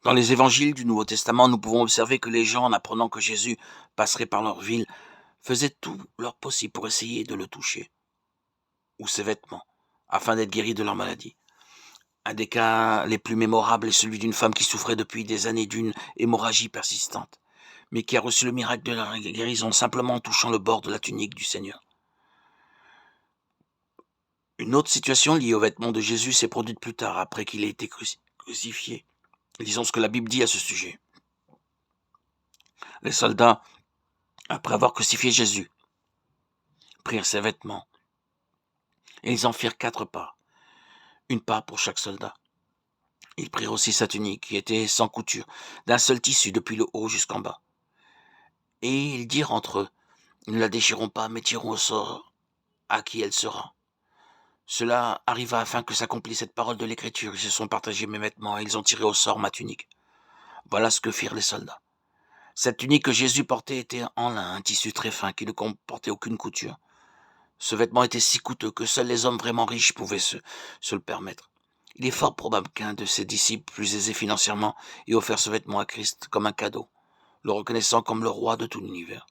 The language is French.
Dans les évangiles du Nouveau Testament, nous pouvons observer que les gens, en apprenant que Jésus passerait par leur ville, faisaient tout leur possible pour essayer de le toucher, ou ses vêtements, afin d'être guéris de leur maladie. Un des cas les plus mémorables est celui d'une femme qui souffrait depuis des années d'une hémorragie persistante, mais qui a reçu le miracle de la guérison simplement en touchant le bord de la tunique du Seigneur. Une autre situation liée aux vêtements de Jésus s'est produite plus tard, après qu'il ait été crucifié. Disons ce que la Bible dit à ce sujet. Les soldats, après avoir crucifié Jésus, prirent ses vêtements, et ils en firent 4 parts, une part pour chaque soldat. Ils prirent aussi sa tunique, qui était sans couture, d'un seul tissu depuis le haut jusqu'en bas. Et ils dirent entre eux, nous ne la déchirons pas, mais tirons au sort à qui elle sera. Cela arriva afin que s'accomplisse cette parole de l'Écriture. Ils se sont partagés mes vêtements, et ils ont tiré au sort ma tunique. Voilà ce que firent les soldats. Cette tunique que Jésus portait était en lin, un tissu très fin qui ne comportait aucune couture. Ce vêtement était si coûteux que seuls les hommes vraiment riches pouvaient se le permettre. Il est fort probable qu'un de ses disciples, plus aisé financièrement, ait offert ce vêtement à Christ comme un cadeau, le reconnaissant comme le roi de tout l'univers.